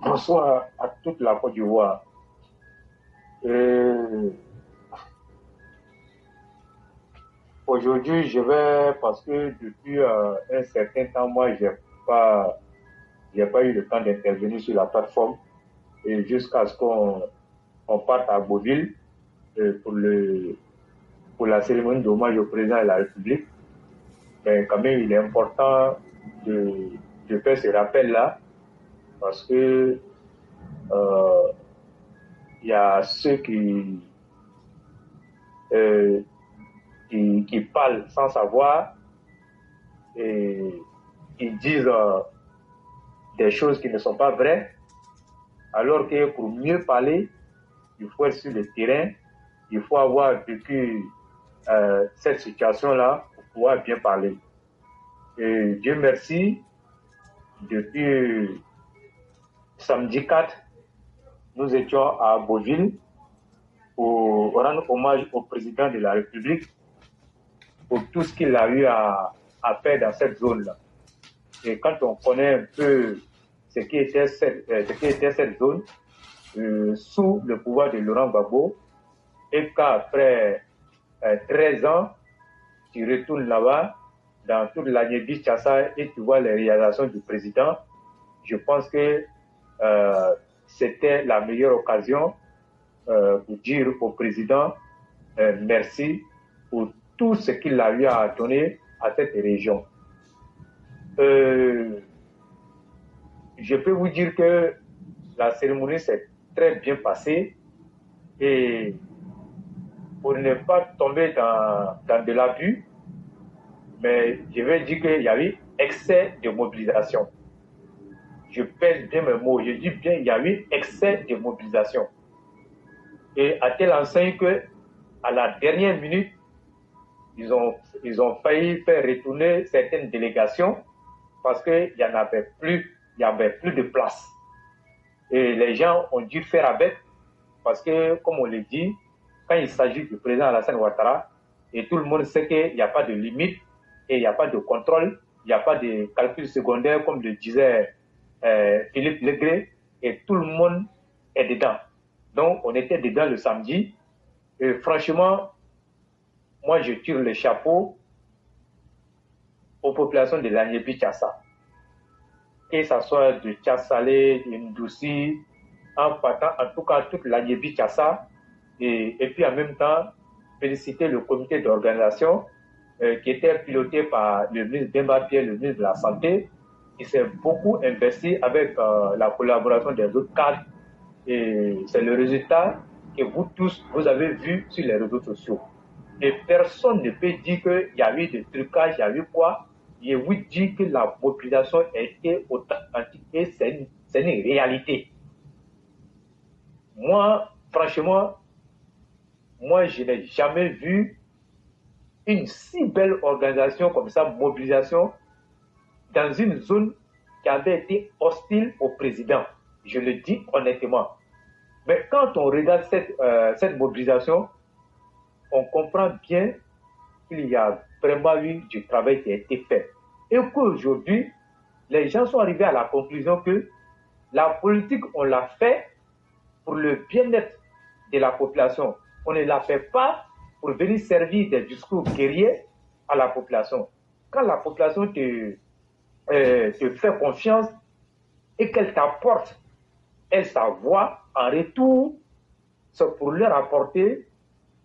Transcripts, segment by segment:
Bonsoir à toute la Côte d'Ivoire. Aujourd'hui, je vais, parce que depuis un certain temps, moi, j'ai pas eu le temps d'intervenir sur la plateforme et jusqu'à ce qu'on parte à Beauville pour la cérémonie d'hommage au président de la République. Mais quand même, il est important de faire ce rappel-là parce que il y a ceux qui parlent sans savoir et qui disent des choses qui ne sont pas vraies, alors que pour mieux parler, il faut être sur le terrain, il faut avoir vécu cette situation-là pour pouvoir bien parler. Et Dieu merci, depuis samedi 4, nous étions à Beauville pour rendre hommage au président de la République pour tout ce qu'il a eu à faire dans cette zone-là. Et quand on connaît un peu ce qui était cette zone, sous le pouvoir de Laurent Gbagbo, et qu'après 13 ans, tu retournes là-bas, dans toute la Niébi-Tchassa, et tu vois les réalisations du président, je pense que c'était la meilleure occasion pour dire au président merci pour tout ce qu'il a eu à donner à cette région. Je peux vous dire que la cérémonie s'est très bien passée et pour ne pas tomber dans de l'abus, mais je vais dire qu'il y a eu excès de mobilisation. Je pèse bien mes mots, je dis bien il y a eu excès de mobilisation. Et à telle enseigne que à la dernière minute, ils ont failli faire retourner certaines délégations parce qu'il n'y avait plus de place. Et les gens ont dû faire avec parce que, comme on le dit, quand il s'agit du président Alassane Ouattara, et tout le monde sait qu'il n'y a pas de limite et il n'y a pas de contrôle, il n'y a pas de calcul secondaire, comme le disait Philippe Legré, et tout le monde est dedans. Donc, on était dedans le samedi. Et franchement, moi, je tire le chapeau aux populations de la Niébi-Tchassa. Que ce soit de Tchassalé, de Ndoussi, en partant en tout cas toute la Niébi-Tchassa, et puis en même temps, féliciter le comité d'organisation qui était piloté par le ministre Demba Pierre, le ministre de la Santé, qui s'est beaucoup investi avec la collaboration des autres cadres. Et c'est le résultat que vous tous, vous avez vu sur les réseaux sociaux. Et personne ne peut dire qu'il y a eu des trucages, il y a eu quoi. Je vous dis que la mobilisation a été authentique et c'est une réalité. Moi, franchement, je n'ai jamais vu une si belle organisation comme ça, mobilisation, dans une zone qui avait été hostile au président. Je le dis honnêtement. Mais quand on regarde cette mobilisation, on comprend bien qu'il y a vraiment eu du travail qui a été fait. Et qu'aujourd'hui, les gens sont arrivés à la conclusion que la politique, on l'a fait pour le bien-être de la population. On ne la fait pas pour venir servir des discours guerriers à la population. Quand la population te fait confiance et qu'elle t'apporte sa voix en retour, c'est pour leur apporter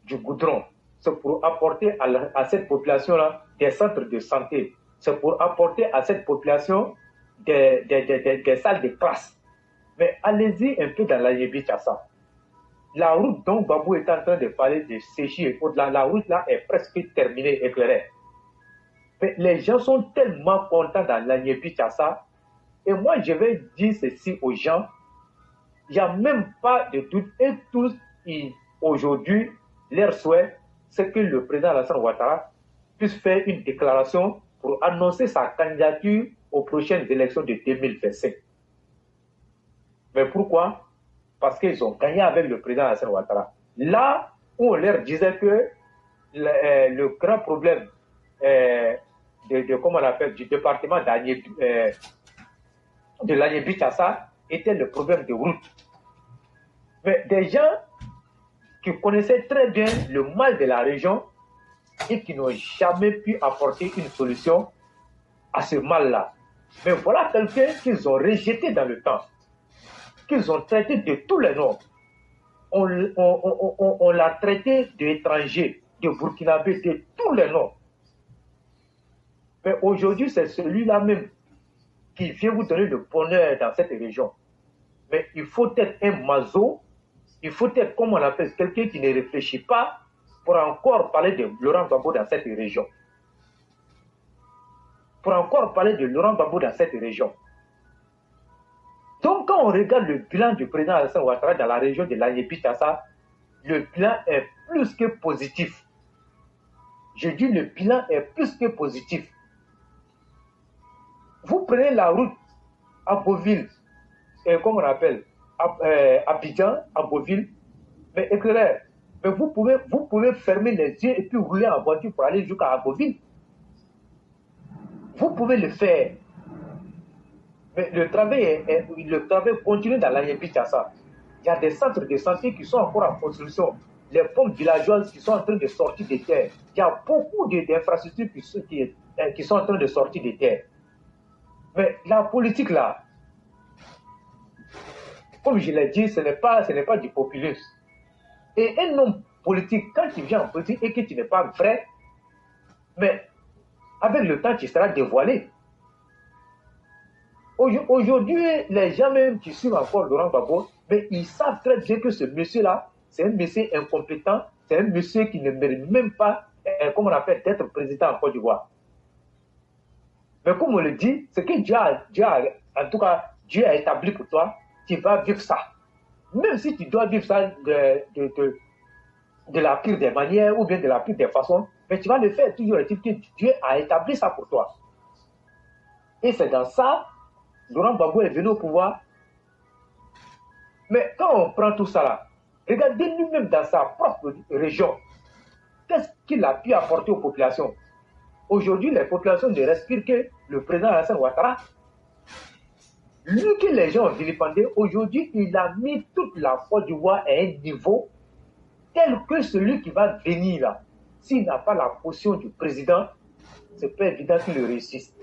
du goudron. C'est pour apporter à cette population-là des centres de santé. C'est pour apporter à cette population des salles de classe. Mais allez-y un peu dans la Niébi-Tchassa. La route dont Babou est en train de parler de Séchi et au-delà, la route là est presque terminée, éclairée. Mais les gens sont tellement contents dans la Niébi-Tchassa. Et moi, je vais dire ceci aux gens. Il n'y a même pas de doute. Et tous, aujourd'hui, leur souhait, c'est que le président Alassane Ouattara puisse faire une déclaration pour annoncer sa candidature aux prochaines élections de 2025. Mais pourquoi? Parce qu'ils ont gagné avec le président Alassane Ouattara. Là où on leur disait que le grand problème comment on appelle, du département de la Niébi-Tchassa était le problème de route. Mais des gens qui connaissaient très bien le mal de la région et qui n'ont jamais pu apporter une solution à ce mal-là. Mais voilà quelqu'un qu'ils ont rejeté dans le temps, qu'ils ont traité de tous les noms. On l'a traité d'étranger, de burkinabé, de tous les noms. Mais aujourd'hui, c'est celui-là même qui vient vous donner le bonheur dans cette région. Mais il faut être un maso, il faut être, comme on appelle, quelqu'un qui ne réfléchit pas pour encore parler de Laurent Gbagbo dans cette région. Pour encore parler de Laurent Gbagbo dans cette région. Donc, quand on regarde le bilan du président Alassane Ouattara dans la région de l'Agnébi-Tassa, le bilan est plus que positif. Je dis le bilan est plus que positif. Vous prenez la route à Beauville, comme on appelle, Abidjan, à Beauville, mais éclaireur, mais vous pouvez fermer les yeux et puis rouler en voiture pour aller jusqu'à Beauville. Vous pouvez le faire. Mais le travail continue dans l'Agnébi-Tassa. Il y a des centres de santé qui sont encore en construction. Les pommes villageoises qui sont en train de sortir des terres. Il y a beaucoup d'infrastructures qui sont en train de sortir des terres. Mais la politique là, comme je l'ai dit, ce n'est pas du populisme. Et un homme politique, quand il vient en politique et que tu n'es pas vrai, mais avec le temps, tu seras dévoilé. Aujourd'hui, les gens même qui suivent encore Laurent Gbagbo, mais ils savent très bien que ce monsieur-là, c'est un monsieur incompétent, c'est un monsieur qui ne mérite même pas, comme on appelle, d'être président en Côte d'Ivoire. Mais comme on le dit, ce que Dieu a établi pour toi, tu vas vivre ça. Même si tu dois vivre ça de la pire des manières ou bien de la pire des façons, mais tu vas le faire toujours. Dieu a établi ça pour toi. Et c'est dans ça, Laurent Gbagbo est venu au pouvoir. Mais quand on prend tout ça là, regardez lui-même dans sa propre région, qu'est-ce qu'il a pu apporter aux populations? Aujourd'hui, les populations ne respirent que le président Alassane Ouattara. Lui que les gens ont vilipendé, aujourd'hui, il a mis toute la Côte d'Ivoire à un niveau tel que celui qui va venir là. S'il n'a pas la position du président, c'est pas évident qu'il le réussisse.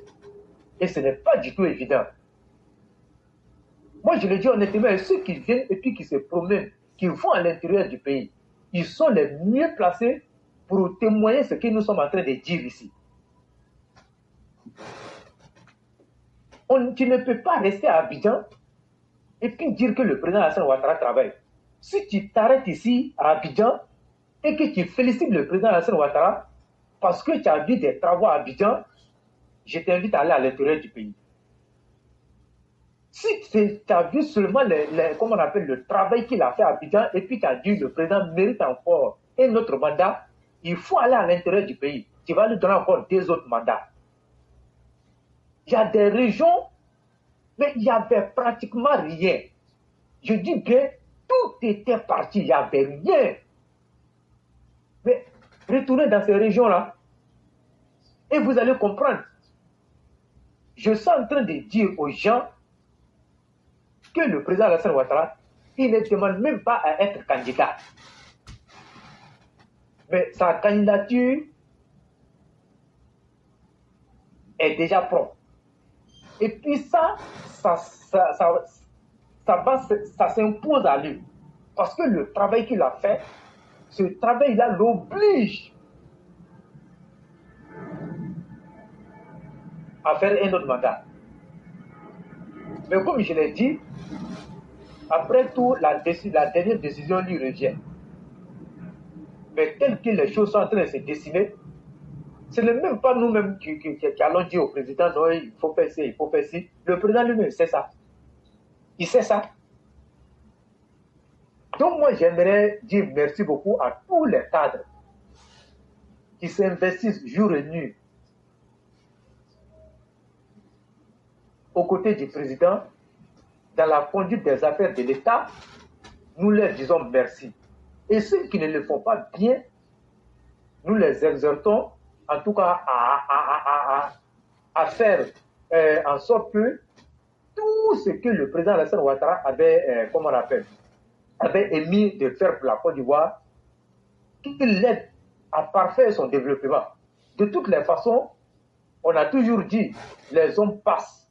Et ce n'est pas du tout évident. Moi, je le dis honnêtement, ceux qui viennent et puis qui se promènent, qui vont à l'intérieur du pays, ils sont les mieux placés pour témoigner ce que nous sommes en train de dire ici. Tu ne peux pas rester à Abidjan et puis dire que le président Alassane Ouattara travaille. Si tu t'arrêtes ici à Abidjan et que tu félicites le président Alassane Ouattara parce que tu as vu des travaux à Abidjan, je t'invite à aller à l'intérieur du pays. Si tu as vu seulement comment on appelle, le travail qu'il a fait à Abidjan et puis tu as dit que le président mérite encore un autre mandat, il faut aller à l'intérieur du pays. Tu vas lui donner encore 2 autres mandats. Il y a des régions, mais il n'y avait pratiquement rien. Je dis que tout était parti, il n'y avait rien. Mais retournez dans ces régions-là et vous allez comprendre. Je suis en train de dire aux gens que le président Alassane Ouattara, il ne demande même pas à être candidat. Mais sa candidature est déjà propre. Et puis ça s'impose à lui. Parce que le travail qu'il a fait, ce travail-là l'oblige à faire un autre mandat. Mais comme je l'ai dit, après tout, la dernière décision lui revient. Mais tel que les choses sont en train de se dessiner, ce n'est même pas nous-mêmes qui allons dire au président, non, il faut faire ci, il faut faire ci. Le président lui-même sait ça. Il sait ça. Donc moi, j'aimerais dire merci beaucoup à tous les cadres qui s'investissent jour et nuit aux côtés du président dans la conduite des affaires de l'État. Nous leur disons merci. Et ceux qui ne le font pas bien, nous les exhortons en tout cas à faire en sorte que tous tout ce que le président Alassane Ouattara avait, avait émis de faire pour la Côte d'Ivoire, qu'il l'aide à parfaire son développement. De toutes les façons, on a toujours dit, les hommes passent,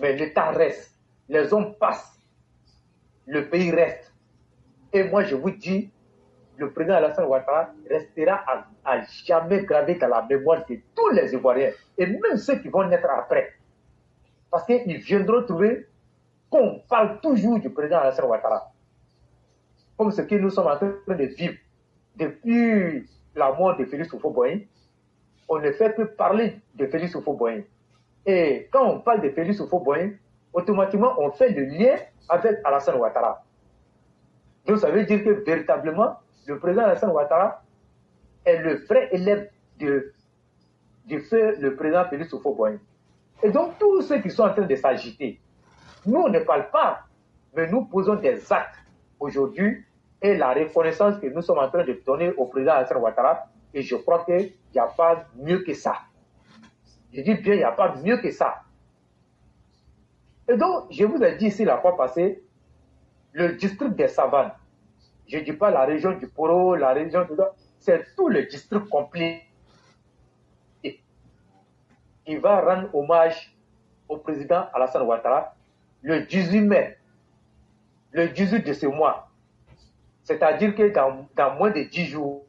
mais l'État reste. Les hommes passent, le pays reste. Et moi, je vous dis, le président Alassane Ouattara restera à jamais gravé dans la mémoire de tous les Ivoiriens, et même ceux qui vont naître après. Parce qu'ils viendront trouver qu'on parle toujours du président Alassane Ouattara. Comme ce que nous sommes en train de vivre depuis la mort de Félix Houphouët-Boigny, on ne fait que parler de Félix Houphouët-Boigny. Et quand on parle de Félix Houphouët-Boigny, automatiquement on fait le lien avec Alassane Ouattara. Donc ça veut dire que véritablement, le président Alassane Ouattara est le vrai élève du feu le président Félix Houphouët-Boigny. Et donc tous ceux qui sont en train de s'agiter, nous on ne parle pas, mais nous posons des actes aujourd'hui et la reconnaissance que nous sommes en train de donner au président Alassane Ouattara, et je crois qu'il n'y a pas mieux que ça. Je dis bien, il n'y a pas mieux que ça. Et donc, je vous ai dit ici la fois passée, le district des Savanes, je ne dis pas la région du Poro, la région du... c'est tout le district complet. Il va rendre hommage au président Alassane Ouattara le 18 mai, le 18 de ce mois. C'est-à-dire que dans moins de 10 jours,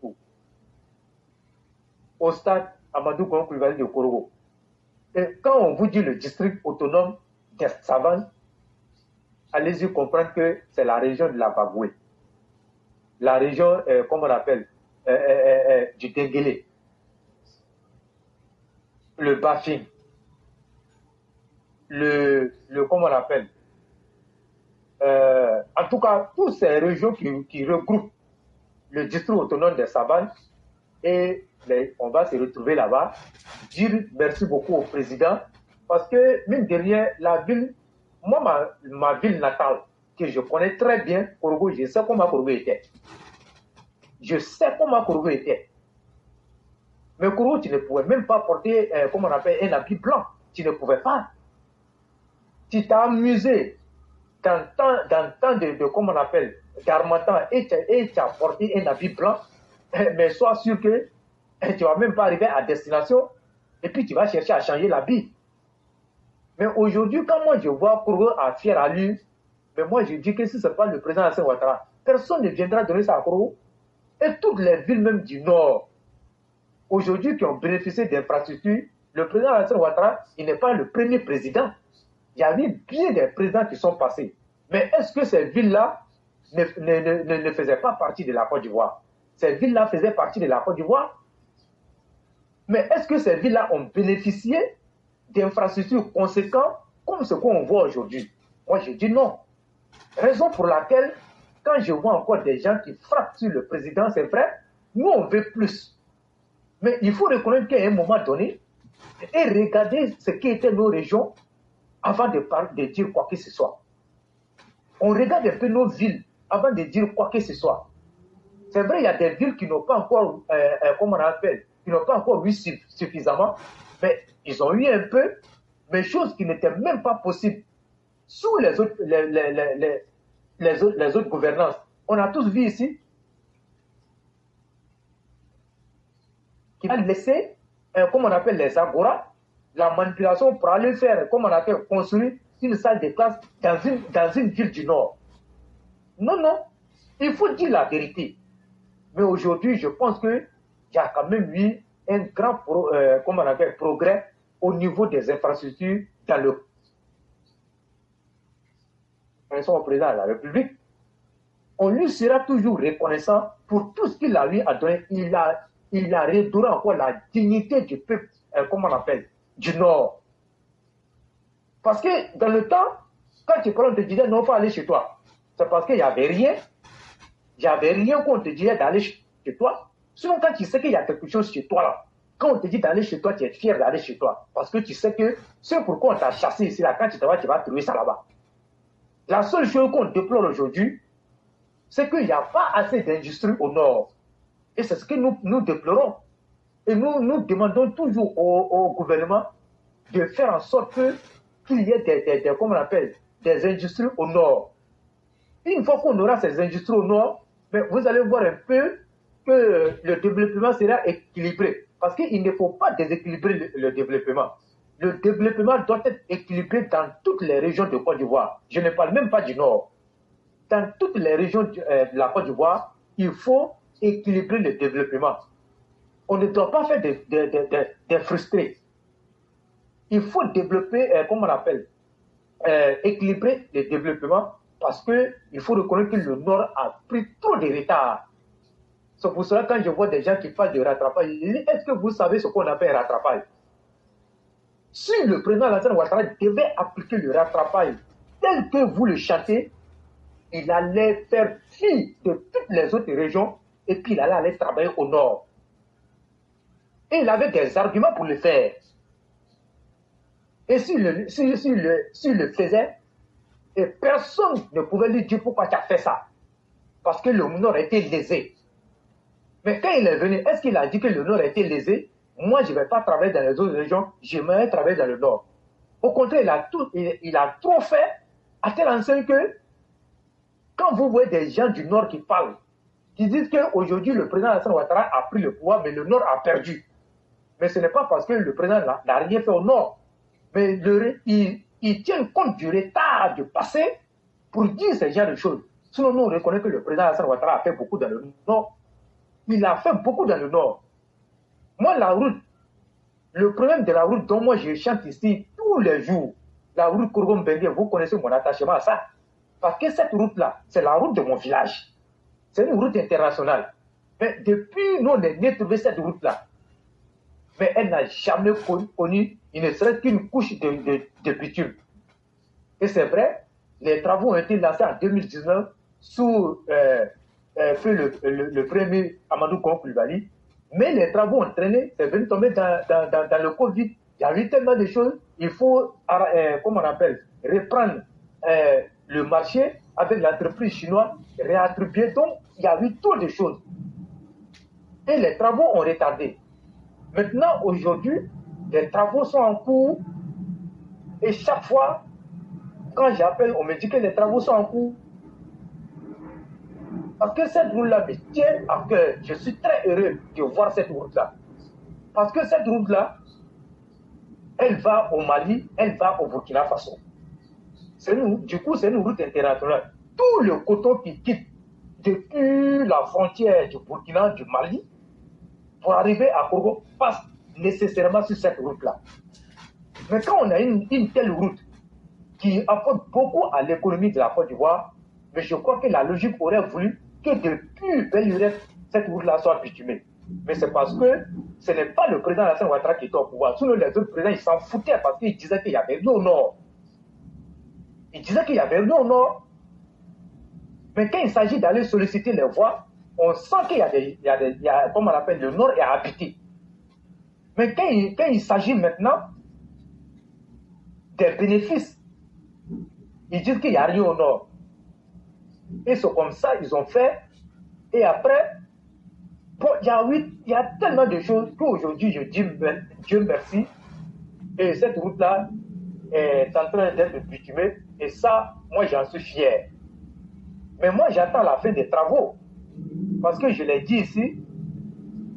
au stade Amadou Gon Coulibaly de Korogo. Et quand on vous dit le district autonome des Savanes, allez-y comprendre que c'est la région de la Bagoué, la région, comment on appelle, du Denguélé, le Bafing, comment on appelle, en tout cas, toutes ces régions qui regroupent le district autonome des Savanes, et on va se retrouver là-bas, dire merci beaucoup au président, parce que, mine de rien, la ville, moi, ma ville natale, que je connais très bien, Korogo, je sais comment Korogo était. Je sais comment Korogo était. Mais Korogo, tu ne pouvais même pas porter, comment on appelle, un habit blanc. Tu ne pouvais pas. Tu t'as amusé dans temps de comment on appelle, d'Harmattan, et tu as porté un habit blanc, mais sois sûr que tu ne vas même pas arriver à destination, et puis tu vas chercher à changer l'habit. Mais aujourd'hui, quand moi je vois Korogo à fière allure, mais moi je dis que si ce n'est pas le président Alassane Ouattara, personne ne viendra donner ça à Korogo. Et toutes les villes même du Nord, aujourd'hui qui ont bénéficié d'infrastructures, le président Alassane Ouattara, il n'est pas le premier président. Il y a eu bien des présidents qui sont passés. Mais est-ce que ces villes-là ne faisaient pas partie de la Côte d'Ivoire? Ces villes-là faisaient partie de la Côte d'Ivoire. Mais est-ce que ces villes-là ont bénéficié d'infrastructures conséquentes comme ce qu'on voit aujourd'hui? Moi, je dis non. Raison pour laquelle, quand je vois encore des gens qui frappent sur le président, c'est vrai, nous, on veut plus. Mais il faut reconnaître qu'à un moment donné, et regarder ce qu'étaient nos régions avant de dire quoi que ce soit. On regarde un peu nos villes avant de dire quoi que ce soit. C'est vrai, il y a des villes qui n'ont pas encore, comment on appelle, qui n'ont pas encore eu suffisamment, mais ils ont eu un peu, mais choses qui n'étaient même pas possibles sous les autres gouvernances. On a tous vu ici qu'il a laissé, comment on appelle les agoras, la manipulation pour aller faire, comment on appelle, construire une salle de classe dans une ville du Nord. Non, non, il faut dire la vérité. Mais aujourd'hui, je pense qu'il y a quand même eu un grand comment on appelle, progrès au niveau des infrastructures dans le président de la République. On lui sera toujours reconnaissant pour tout ce qu'il a lui a donné. Il a redoré encore la dignité du peuple, comment on appelle, du Nord. Parce que dans le temps, quand tu parles, on te disait non, pas aller chez toi. C'est parce qu'il n'y avait rien. Il n'y avait rien qu'on te disait d'aller chez toi. Sinon, quand tu sais qu'il y a quelque chose chez toi là, quand on te dit d'aller chez toi, tu es fier d'aller chez toi. Parce que tu sais que c'est pourquoi on t'a chassé ici là, quand tu te vas, tu vas trouver ça là-bas. La seule chose qu'on déplore aujourd'hui, c'est qu'il n'y a pas assez d'industrie au Nord. Et c'est ce que nous déplorons. Et nous demandons toujours au gouvernement de faire en sorte que qu'il y ait comment on appelle, des industries au nord. Une fois qu'on aura ces industries au nord, mais vous allez voir un peu que le développement sera équilibré. Parce qu'il ne faut pas déséquilibrer le développement. Le développement doit être équilibré dans toutes les régions de Côte d'Ivoire. Je ne parle même pas du nord. Dans toutes les régions de la Côte d'Ivoire, il faut équilibrer le développement. On ne doit pas faire des frustrés. Il faut développer, comment on appelle, équilibrer le développement parce qu'il faut reconnaître que le Nord a pris trop de retard. C'est pour cela que quand je vois des gens qui parlent de rattrapage, je dis, est-ce que vous savez ce qu'on appelle rattrapage? Si le président Alassane Ouattara devait appliquer le rattrapage tel que vous le chantez, il allait faire fi de toutes les autres régions et puis il allait aller travailler au Nord. Et il avait des arguments pour le faire. Et s'il le faisait, et personne ne pouvait lui dire pourquoi tu as fait ça. Parce que le Nord était lésé. Mais quand il est venu, est-ce qu'il a dit que le Nord était lésé? Moi, je ne vais pas travailler dans les autres régions, j'aimerais travailler dans le Nord. Au contraire, il a trop fait, à tel enseigne que, quand vous voyez des gens du Nord qui parlent, qui disent qu'aujourd'hui, le président Alassane Ouattara a pris le pouvoir, mais le Nord a perdu. Mais ce n'est pas parce que le président n'a rien fait au Nord. Mais il tient compte du retard du passé pour dire ce genre de choses. Sinon, nous, on reconnaît que le président Alassane Ouattara a fait beaucoup dans le Nord. Il a fait beaucoup dans le Nord. Moi, la route, le problème de la route dont moi je chante ici tous les jours, la route Kourgom-Bengue, vous connaissez mon attachement à ça. Parce que cette route-là, c'est la route de mon village. C'est une route internationale. Mais depuis nous, on est né trouver cette route-là. Mais elle n'a jamais connu, il ne serait qu'une couche de bitume. Et c'est vrai, les travaux ont été lancés en 2019 sous le premier Amadou Koulibaly. Mais les travaux ont traîné, c'est venu tomber dans le Covid. Il y a eu tellement de choses, il faut, comment on appelle, reprendre le marché avec l'entreprise chinoise, réattribuer. Donc, il y a eu trop de choses. Et les travaux ont retardé. Maintenant, aujourd'hui, les travaux sont en cours. Et chaque fois, quand j'appelle, on me dit que les travaux sont en cours. Parce que cette route-là me tient à cœur. Je suis très heureux de voir cette route-là. Parce que cette route-là, elle va au Mali, elle va au Burkina Faso. Du coup, c'est une route internationale. Tout le coton qui quitte depuis la frontière du Burkina, du Mali, pour arriver à Congo, passe nécessairement sur cette route-là. Mais quand on a une telle route qui apporte beaucoup à l'économie de la Côte d'Ivoire, mais je crois que la logique aurait voulu que depuis belle lurette, cette route-là soit bitumée. Mais c'est parce que ce n'est pas le président Alassane Ouattara qui est au pouvoir. Sinon, les autres présidents, ils s'en foutaient parce qu'ils disaient qu'il y avait rien au nord. Ils disaient qu'il y avait rien au nord. Mais quand il s'agit d'aller solliciter les voix, on sent qu'il y a comme on appelle, le nord est habité. Mais quand il s'agit maintenant des bénéfices, ils disent qu'il n'y a rien au nord. Et c'est comme ça ils ont fait. Et après, bon, il y a tellement de choses qu'aujourd'hui je dis Dieu merci. Et cette route-là est en train d'être bitumée. Et ça, moi j'en suis fier. Mais moi j'attends la fin des travaux. Parce que je l'ai dit ici,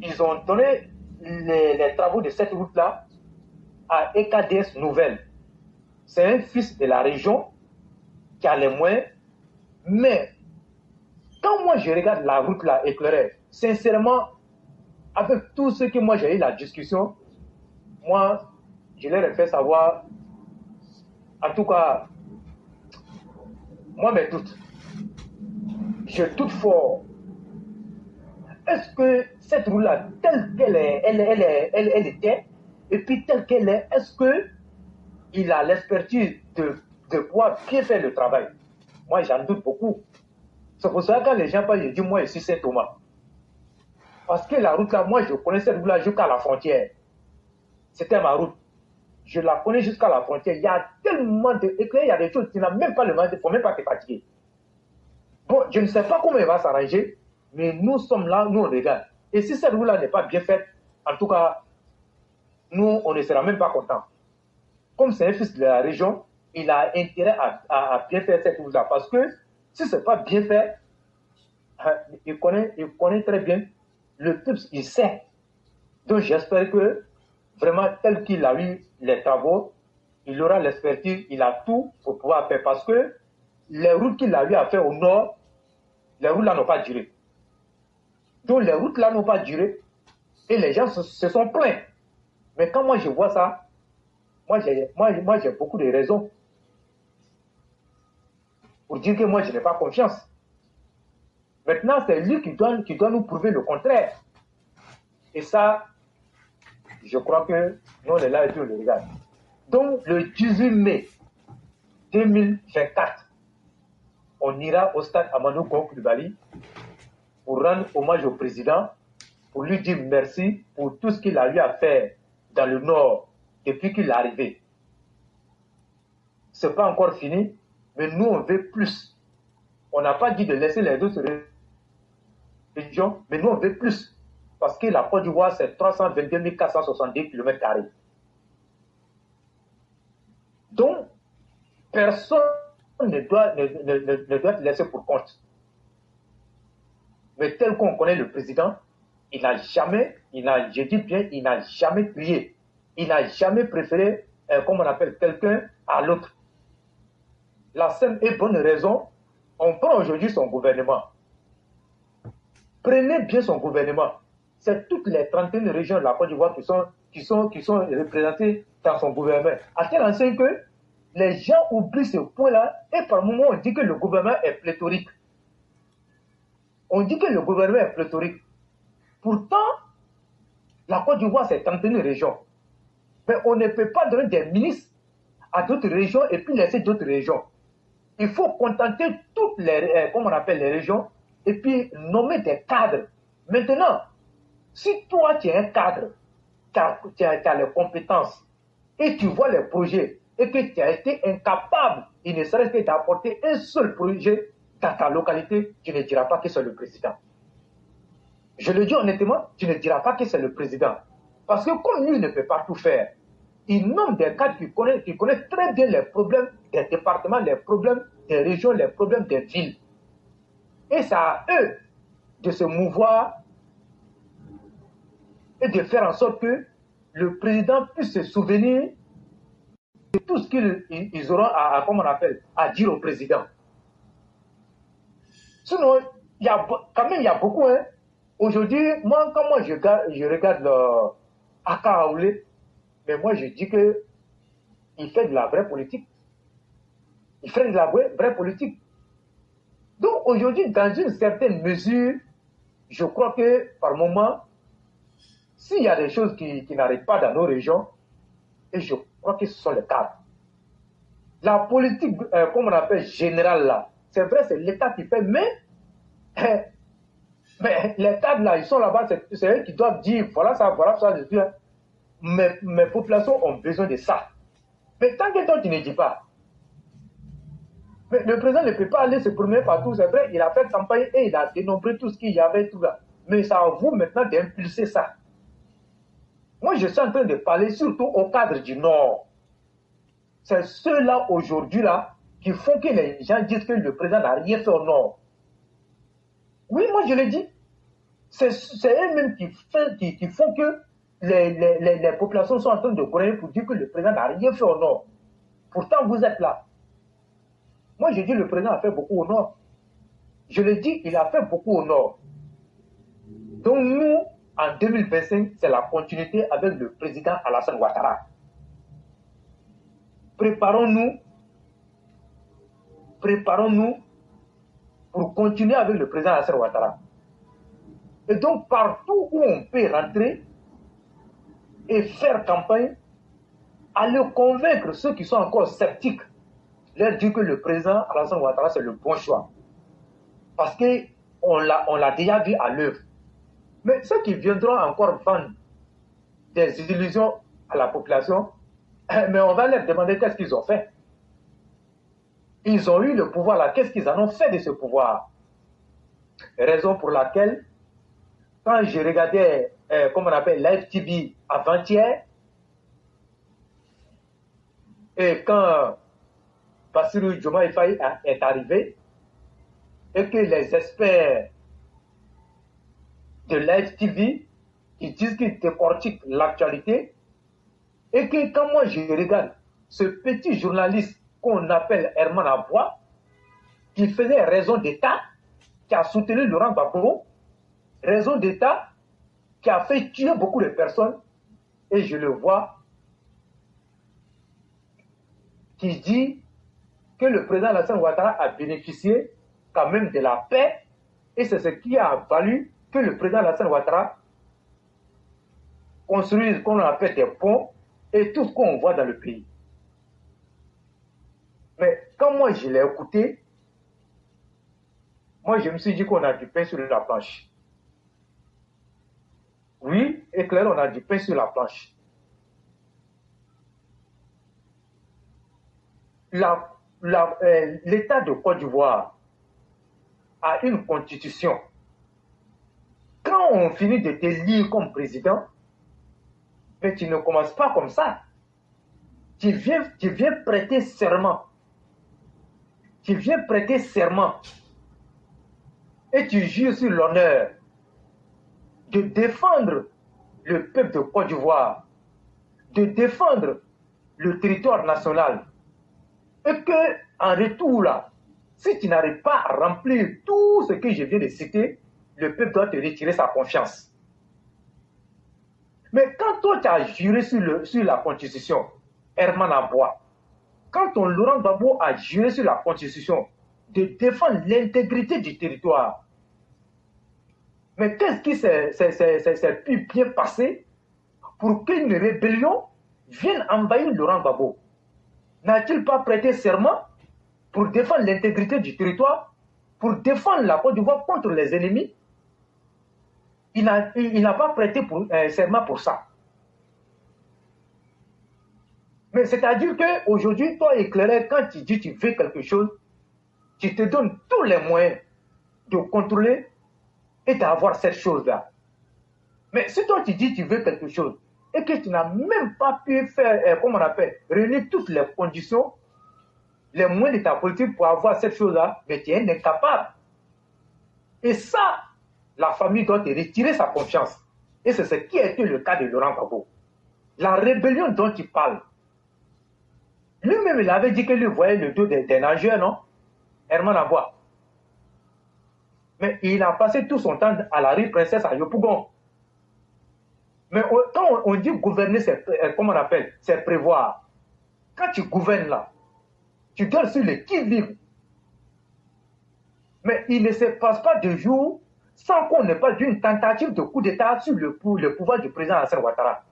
ils ont donné les travaux de cette route-là à EKDS Nouvelle. C'est un fils de la région qui a les moyens. Mais quand moi je regarde la route-là éclairée, sincèrement, avec tout ce que moi j'ai eu la discussion, moi, je leur ai fait savoir, en tout cas, moi mes doutes. Je doute fort. Est-ce que cette route-là, telle qu'elle est, elle était, et puis telle qu'elle est, est-ce qu'il a l'expertise de pouvoir bien faire le travail? Moi, j'en doute beaucoup. C'est pour ça que quand les gens parlent, je dis, moi, ici, c'est Thomas. Parce que la route-là, moi, je connais cette route-là jusqu'à la frontière. C'était ma route. Je la connais jusqu'à la frontière. Il y a tellement de... Et il y a des choses qui n'ont même pas le mal, il ne faut même pas te fatiguer. Bon, je ne sais pas comment il va s'arranger, mais nous sommes là, nous on regarde. Et si cette roue-là n'est pas bien faite, en tout cas, nous, on ne sera même pas contents. Comme c'est un fils de la région, il a intérêt à bien faire cette chose-là. Parce que si ce n'est pas bien fait, il connaît très bien le peuple, il sait. Donc j'espère que vraiment, tel qu'il a eu les travaux, il aura l'expertise, il a tout pour pouvoir faire. Parce que les routes qu'il a eu à faire au nord, les routes là n'ont pas duré. Donc les routes là n'ont pas duré et les gens se sont plaints. Mais quand moi je vois ça, moi j'ai beaucoup de raisons pour dire que moi je n'ai pas confiance. Maintenant, c'est lui qui doit nous prouver le contraire. Et ça, je crois que nous, on est là et puis on le regarde. Donc, le 18 mai 2024, on ira au stade Amadou Koulibaly pour rendre hommage au président, pour lui dire merci pour tout ce qu'il a eu à faire dans le Nord depuis qu'il est arrivé. Ce n'est pas encore fini, mais nous, on veut plus. On n'a pas dit de laisser les autres régions, mais nous, on veut plus. Parce que la Côte d'Ivoire, c'est 322 470 km². Donc, personne ne doit te laisser pour compte. Mais tel qu'on connaît le président, il n'a jamais prié. Il n'a jamais préféré, comme on appelle, quelqu'un à l'autre. La simple et bonne raison, on prend aujourd'hui son gouvernement. Prenez bien son gouvernement. C'est toutes les 31 régions de la Côte d'Ivoire qui sont représentées dans son gouvernement. À tel enseigne que les gens oublient ce point-là et par moments on dit que le gouvernement est pléthorique. On dit que le gouvernement est pléthorique. Pourtant, la Côte d'Ivoire, c'est 31 régions. Mais on ne peut pas donner des ministres à d'autres régions et puis laisser d'autres régions. Il faut contenter toutes les, comme on appelle les régions, et puis nommer des cadres. Maintenant, si toi tu es un cadre, tu as les compétences, et tu vois les projets, et que tu as été incapable, il ne serait-ce que d'apporter un seul projet dans ta localité, tu ne diras pas que c'est le président. Je le dis honnêtement, tu ne diras pas que c'est le président. Parce que comme lui ne peut pas tout faire, il nomme des cadres qui connaissent très bien les problèmes des départements, les problèmes des régions, les problèmes des villes. Et c'est à eux de se mouvoir et de faire en sorte que le président puisse se souvenir de tout ce qu'ils auront comme on appelle, à dire au président. Sinon, quand même, il y a beaucoup. Hein. Aujourd'hui, quand je regarde le Akaoulé, mais moi, je dis qu'il fait de la vraie politique. Il fait de la vraie politique. Donc, aujourd'hui, dans une certaine mesure, je crois que, par moment, s'il y a des choses qui n'arrivent pas dans nos régions, et je crois que ce sont les cadres. La politique, comme on appelle générale, là, c'est vrai, c'est l'État qui fait, mais les cadres, là, ils sont là-bas, c'est eux qui doivent dire, voilà ça, je dis, mes populations ont besoin de ça. Mais tant que toi, tu ne dis pas, mais le président ne peut pas aller se promener partout, c'est vrai, il a fait campagne et il a dénombré tout ce qu'il y avait, tout là. Mais c'est à vous maintenant d'impulser ça. Moi, je suis en train de parler surtout au cadre du Nord. C'est ceux-là, aujourd'hui, là, qui font que les gens disent que le président n'a rien fait au Nord. Oui, moi, je le dis. C'est eux-mêmes qui font que les populations sont en train de courir pour dire que le président n'a rien fait au Nord. Pourtant, vous êtes là. Moi, je dis que le président a fait beaucoup au Nord. Je le dis, il a fait beaucoup au Nord. Donc, nous, en 2025, c'est la continuité avec le président Alassane Ouattara. Préparons-nous pour continuer avec le président Alassane Ouattara. Et donc, partout où on peut rentrer et faire campagne, aller convaincre ceux qui sont encore sceptiques, leur dire que le président Alassane Ouattara, c'est le bon choix. Parce qu'on l'a déjà vu à l'œuvre. Mais ceux qui viendront encore vendre des illusions à la population, mais on va leur demander qu'est-ce qu'ils ont fait. Ils ont eu le pouvoir là, qu'est-ce qu'ils en ont fait de ce pouvoir? Raison pour laquelle, quand je regardais, comme on appelle, Live TV avant-hier, et quand Bassirou Diomaye Faye est arrivé et que les experts de Live TV qui disent qu'ils décortiquent l'actualité et que quand moi je regarde ce petit journaliste qu'on appelle Herman Aboua, qui faisait raison d'État, qui a soutenu Laurent Gbagbo, raison d'État, qui a fait tuer beaucoup de personnes, et je le vois, qui dit que le président Alassane Ouattara a bénéficié quand même de la paix, et c'est ce qui a valu que le président Alassane Ouattara construise, qu'on appelle des ponts, et tout ce qu'on voit dans le pays. Mais quand moi je l'ai écouté, moi je me suis dit qu'on a du pain sur la planche. Oui, et clair, on a du pain sur la planche. L'État de Côte d'Ivoire a une constitution. Quand on finit de t'élire comme président, mais tu ne commences pas comme ça. Tu viens prêter serment. Tu viens prêter serment. Et tu jures sur l'honneur de défendre le peuple de Côte d'Ivoire, de défendre le territoire national. Et que, en retour là, si tu n'arrives pas à remplir tout ce que je viens de citer, le peuple doit te retirer sa confiance. Mais quand toi tu as juré sur la Constitution, Herman Aboua, quand ton Laurent Gbagbo a juré sur la Constitution de défendre l'intégrité du territoire, mais qu'est-ce qui s'est pu bien passer pour qu'une rébellion vienne envahir Laurent Gbagbo? N'a-t-il pas prêté serment pour défendre l'intégrité du territoire, pour défendre la Côte d'Ivoire contre les ennemis? Il n'a pas prêté serment pour ça. Mais c'est-à-dire qu'aujourd'hui, toi, éclairé, quand tu dis que tu veux quelque chose, tu te donnes tous les moyens de contrôler et d'avoir cette chose-là. Mais si toi, tu dis que tu veux quelque chose et que tu n'as même pas pu faire, comment on appelle, réunir toutes les conditions, les moyens de ta politique pour avoir cette chose-là, mais tu es incapable. Et ça, la famille doit te retirer sa confiance. Et c'est ce qui a été le cas de Laurent Gbagbo. La rébellion dont tu parles, lui-même, il avait dit que lui voyait le dos des nageurs, non? Herman Aboua. Mais il a passé tout son temps à la rue Princesse à Yopougon. Mais quand on dit gouverner, c'est, comment on appelle, c'est prévoir. Quand tu gouvernes là, tu dois sur le qui-vive. Mais il ne se passe pas de jour sans qu'on n'ait pas d'une tentative de coup d'État sur le pouvoir du président Alassane Ouattara.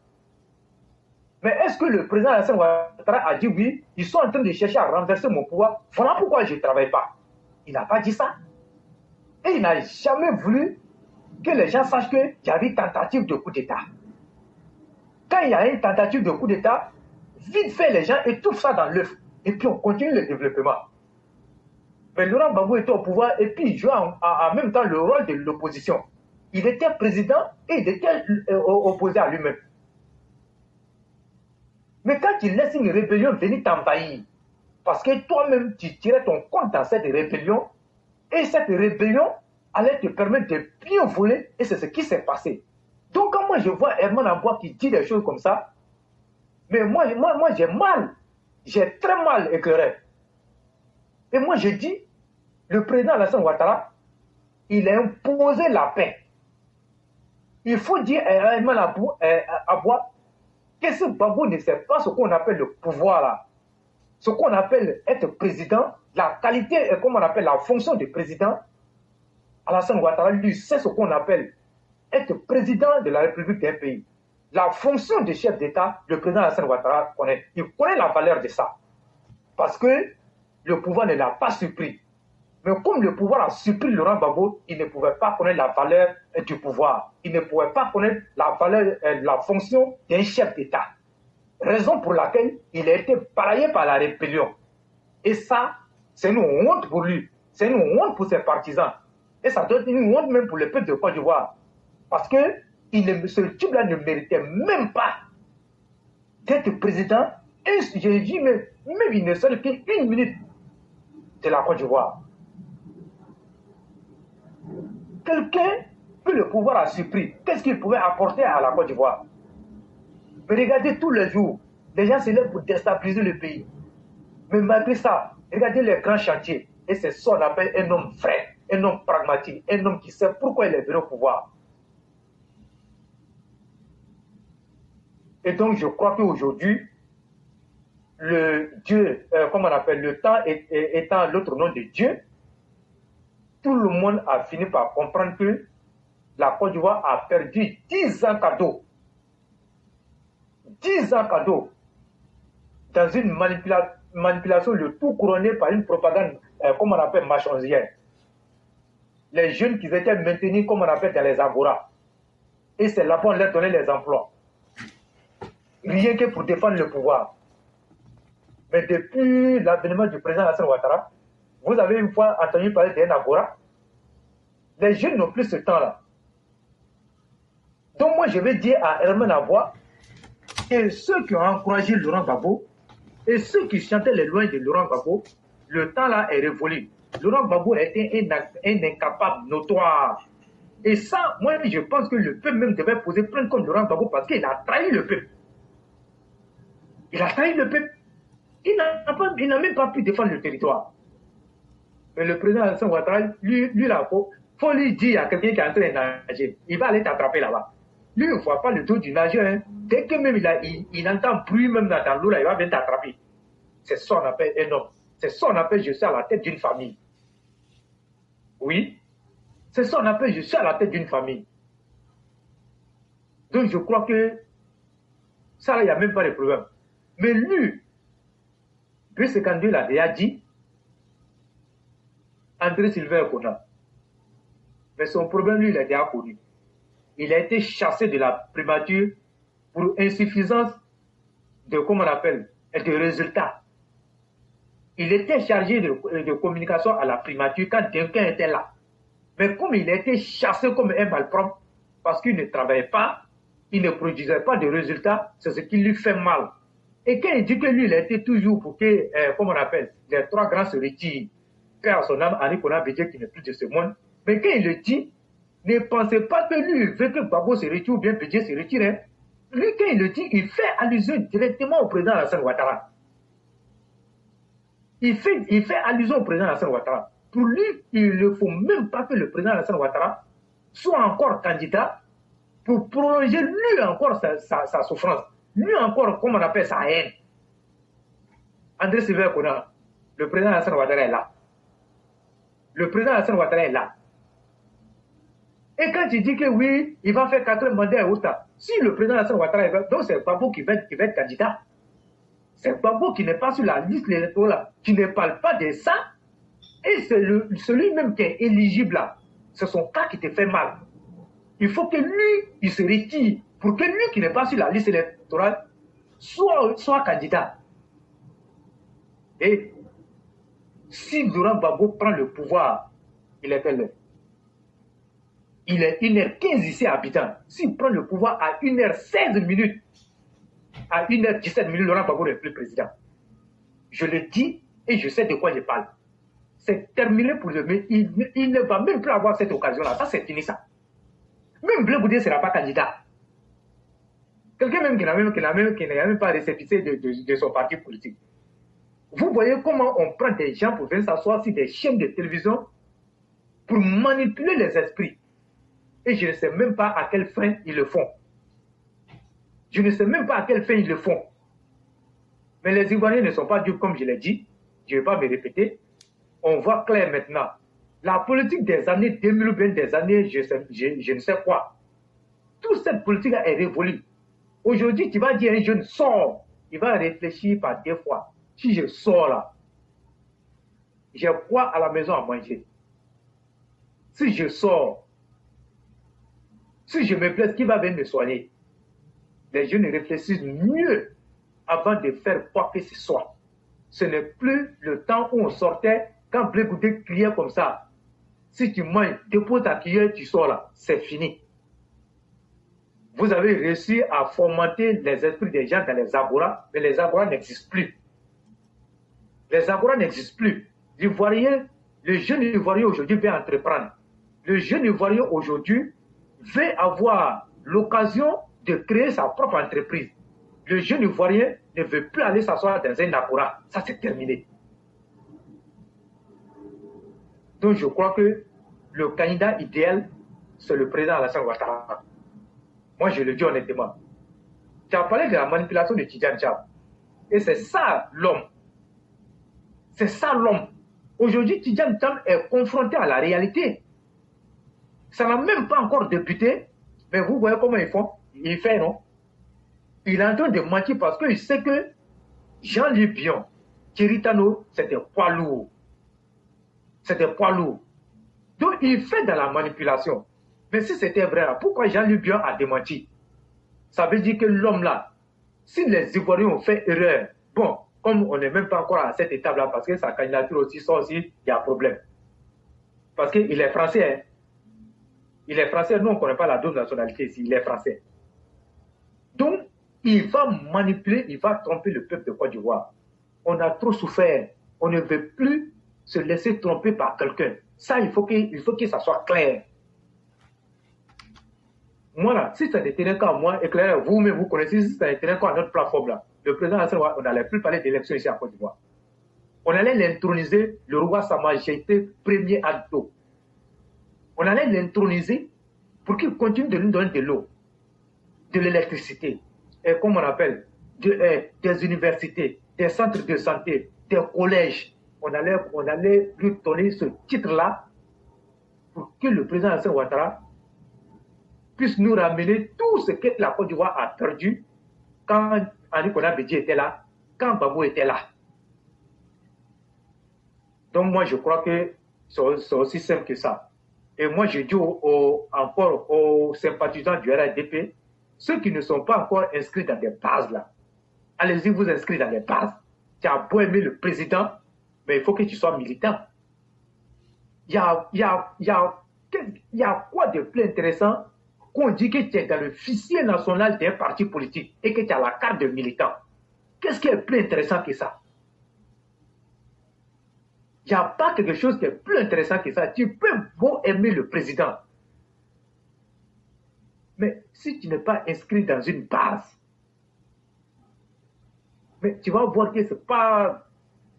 Mais est-ce que le président Alassane Ouattara a dit oui, ils sont en train de chercher à renverser mon pouvoir, voilà pourquoi je ne travaille pas? Il n'a pas dit ça. Et il n'a jamais voulu que les gens sachent qu'il y avait une tentative de coup d'État. Quand il y a une tentative de coup d'État, vite fait les gens étouffent ça dans l'œuf. Et puis on continue le développement. Mais Laurent Gbagbo était au pouvoir et puis il jouait en même temps le rôle de l'opposition. Il était président et il était opposé à lui-même. Mais quand tu laisses une rébellion venir t'envahir, parce que toi-même tu tirais ton compte dans cette rébellion, et cette rébellion allait te permettre de bien voler, et c'est ce qui s'est passé. Donc quand moi je vois Herman Aboua qui dit des choses comme ça, mais moi j'ai mal, j'ai très mal éclairé. Et moi je dis, le président Alassane Ouattara, il a imposé la paix. Il faut dire à Herman Aboua que ce Gbagbo ne sait pas ce qu'on appelle le pouvoir là. Ce qu'on appelle être président, la qualité, comme on appelle la fonction de président, Alassane Ouattara, lui, c'est ce qu'on appelle être président de la République d'un pays. La fonction de chef d'État, le président Alassane Ouattara connaît. Il connaît la valeur de ça. Parce que le pouvoir ne l'a pas surpris. Mais comme le pouvoir a surpris Laurent Gbagbo, il ne pouvait pas connaître la valeur du pouvoir. Il ne pouvait pas connaître la valeur, la fonction d'un chef d'État. Raison pour laquelle il a été balayé par la rébellion. Et ça, c'est une honte pour lui. C'est une honte pour ses partisans. Et ça doit être une honte même pour le peuple de Côte d'Ivoire. Parce que ce type-là ne méritait même pas d'être président. Et j'ai dit, mais même il ne serait qu'une minute de la Côte d'Ivoire. Quelqu'un que le pouvoir a surpris, qu'est-ce qu'il pouvait apporter à la Côte d'Ivoire? Mais regardez tous les jours, les gens se lèvent pour déstabiliser le pays. Mais malgré ça, regardez les grands chantiers. Et c'est ça qu'on appelle un homme vrai, un homme pragmatique, un homme qui sait pourquoi il est venu au pouvoir. Et donc, je crois qu'aujourd'hui, le Dieu, comment on appelle, le temps étant l'autre nom de Dieu, tout le monde a fini par comprendre que la Côte d'Ivoire a perdu 10 ans cadeau. 10 ans cadeau. Dans une manipulation, le tout couronné par une propagande, comme on appelle, machonzière. Les jeunes qui étaient maintenus, comme on appelle, dans les agoras. Et c'est là-bas qu'on leur donnait les emplois. Rien que pour défendre le pouvoir. Mais depuis l'avènement du président Alassane Ouattara, vous avez une fois entendu parler d'un agora. Les jeunes n'ont plus ce temps-là. Donc moi, je vais dire à Herman Aboua et ceux qui ont encouragé Laurent Gbagbo et ceux qui chantaient les louanges de Laurent Gbagbo, le temps-là est révolu. Laurent Gbagbo était un incapable notoire. Et ça, moi, je pense que le peuple même devait poser plainte contre Laurent Gbagbo parce qu'il a trahi le peuple. Il a trahi le peuple. Il n'a même pas pu défendre le territoire. Mais le président Alassane Ouattara, lui là, faut lui dire à quelqu'un qui est en train de nager, il va aller t'attraper là-bas. Lui, il ne voit pas le dos du nageur. Hein. Dès que même il entend bruit même dans l'eau, là, il va venir t'attraper. C'est ça qu'on appelle un homme. C'est ça qu'on appelle je suis à la tête d'une famille. Oui. C'est ça qu'on appelle je suis à la tête d'une famille. Donc je crois que ça, là, il n'y a même pas de problème. Mais lui, Brice Kandé l'a déjà dit, André Sylvain Kona. Mais son problème, lui, il a déjà connu. Il a été chassé de la primature pour insuffisance de, comment on appelle, de résultats. Il était chargé de communication à la primature quand quelqu'un était là. Mais comme il a été chassé comme un malpropre, parce qu'il ne travaillait pas, il ne produisait pas de résultats, c'est ce qui lui fait mal. Et quand il dit que lui, il a été toujours pour que, comment on appelle, les trois grands se retirent, père à son âme, Henri Konan Bédié qui n'est plus de ce monde, mais quand il le dit, ne pensez pas que lui, il veut que Gbagbo se retire ou bien Bédié se retire. Hein. Lui, quand il le dit, il fait allusion directement au président Alassane Ouattara. Il fait allusion au président Alassane Ouattara. Pour lui, il ne faut même pas que le président Alassane Ouattara soit encore candidat pour prolonger lui encore sa souffrance. Lui encore, comme on appelle sa haine. André Sylvain Kona, le président Alassane Ouattara est là. Le président Alassane Ouattara est là. Et quand il dit que oui, il va faire 4 mandats à Outa, si le président Alassane Ouattara est là, donc c'est Gbagbo qui va être candidat. C'est Gbagbo qui n'est pas sur la liste électorale, qui ne parle pas de ça. Et c'est celui-même qui est éligible là. C'est son cas qui te fait mal. Il faut que lui, il se retire pour que lui qui n'est pas sur la liste électorale soit candidat. Et si Laurent Gbagbo prend le pouvoir, il est quelle heure? Il est 1h15 ici à Abidjan. S'il prend le pouvoir à 1h16 minutes, à 1h17 minutes, Laurent Gbagbo n'est plus président. Je le dis et je sais de quoi je parle. C'est terminé pour le mais il ne va même plus avoir cette occasion-là. Ça, c'est fini ça. Même Blé Goudé ne sera pas candidat. Quelqu'un même qui n'a même pas récépissé de son parti politique. Vous voyez comment on prend des gens pour venir s'asseoir sur des chaînes de télévision pour manipuler les esprits. Et je ne sais même pas à quelle fin ils le font. Je ne sais même pas à quelle fin ils le font. Mais les Ivoiriens ne sont pas dupes, comme je l'ai dit. Je ne vais pas me répéter. On voit clair maintenant. La politique des années 2000 ou bien des années, je ne sais quoi. Toute cette politique est révolue. Aujourd'hui, tu vas dire à un jeune, sors. Il va réfléchir par 2 fois. Si je sors là, j'ai quoi à la maison à manger? Si je sors, si je me blesse, qui va venir me soigner? Les jeunes réfléchissent mieux avant de faire quoi que ce soit. Ce n'est plus le temps où on sortait quand Blé Goudé criait comme ça. Si tu manges, dépose ta cuillère, tu sors là. C'est fini. Vous avez réussi à fomenter les esprits des gens dans les agoras, mais les agoras n'existent plus. Les agoras n'existent plus. Ivoirien, le jeune Ivoirien aujourd'hui veut entreprendre. Le jeune Ivoirien aujourd'hui veut avoir l'occasion de créer sa propre entreprise. Le jeune Ivoirien ne veut plus aller s'asseoir dans un agora. Ça, c'est terminé. Donc, je crois que le candidat idéal, c'est le président Alassane Ouattara. Moi, je le dis honnêtement. Tu as parlé de la manipulation de Tidjane Tchab. Et c'est ça l'homme. C'est ça l'homme. Aujourd'hui, Tidjane Tchab est confronté à la réalité. Ça n'a même pas encore débuté. Mais vous voyez comment ils font. Il fait, non? Il est en train de mentir parce qu'il sait que Jean-Luc Bion, Thierry Tano, c'était poids lourd. C'était poids lourd. Donc, il fait de la manipulation. Mais si c'était vrai, pourquoi Jean-Luc Bion a démenti? Ça veut dire que l'homme là, si les Ivoiriens ont fait erreur, bon, comme on n'est même pas encore à cette étape-là, parce que sa candidature aussi sort aussi, il y a un problème. Parce qu'il est français. Hein. Il est français, nous on ne connaît pas la double nationalité ici, il est français. Donc, il va manipuler, il va tromper le peuple de Côte d'Ivoire. On a trop souffert. On ne veut plus se laisser tromper par quelqu'un. Ça, il faut que ça soit clair. Moi, là, si ça n'était qu'à moi, éclairez, vous-même, vous connaissez, si ça n'était qu'à notre plateforme, là, le président Alassane Ouattara, on n'allait plus parler d'élection ici en Côte d'Ivoire. On allait l'introniser, le roi Sa Majesté premier acte d'eau. On allait l'introniser pour qu'il continue de nous donner de l'eau, de l'électricité, et comme on appelle, des universités, des centres de santé, des collèges. On allait lui donner ce titre-là pour que le président Alassane Ouattara puisse nous ramener tout ce que la Côte d'Ivoire a perdu quand Anikona Bédi était là, quand Babou était là. Donc moi, je crois que c'est aussi simple que ça. Et moi, je dis encore aux sympathisants du RADP, ceux qui ne sont pas encore inscrits dans des bases là, allez-y vous inscrire dans les bases. Tu as beau aimer le président, mais il faut que tu sois militant. Il y a quoi de plus intéressant qu'on dit que tu es dans le fichier national d'un parti politique et que tu as la carte de militant? Qu'est-ce qui est plus intéressant que ça? Il n'y a pas quelque chose qui est plus intéressant que ça. Tu peux beau aimer le président, mais si tu n'es pas inscrit dans une base, mais tu vas voir que c'est pas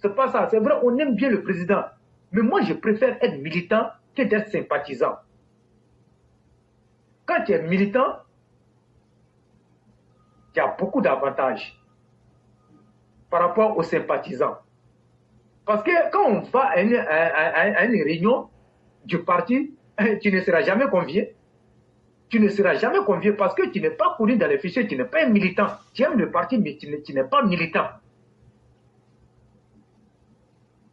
ça. C'est vrai, on aime bien le président, mais moi je préfère être militant que d'être sympathisant. Quand tu es militant, il y a beaucoup d'avantages par rapport aux sympathisants. Parce que quand on va à une réunion du parti, tu ne seras jamais convié. Tu ne seras jamais convié parce que tu n'es pas connu dans les fichiers, tu n'es pas un militant. Tu aimes le parti, mais tu n'es pas militant.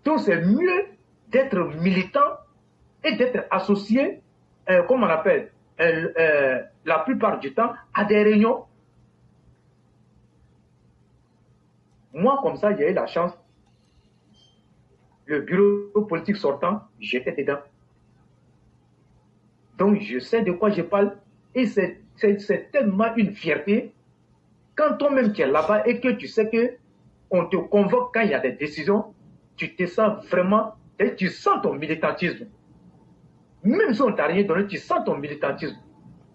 Donc c'est mieux d'être militant et d'être associé, comme on appelle, la plupart du temps, à des réunions. Moi, comme ça, j'ai eu la chance. Le bureau politique sortant, j'étais dedans. Donc, je sais de quoi je parle. Et c'est tellement une fierté. Quand toi-même tu es là-bas et que tu sais qu'on te convoque quand il y a des décisions, tu te sens vraiment, et tu sens ton militantisme. Même si on ne t'a rien donné, tu sens ton militantisme.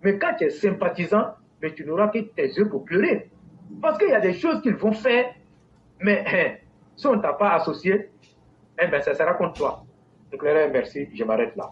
Mais quand tu es sympathisant, mais tu n'auras que tes yeux pour pleurer. Parce qu'il y a des choses qu'ils vont faire, mais si on ne t'a pas associé, eh bien, ça sera contre toi. Éclairé, merci, je m'arrête là.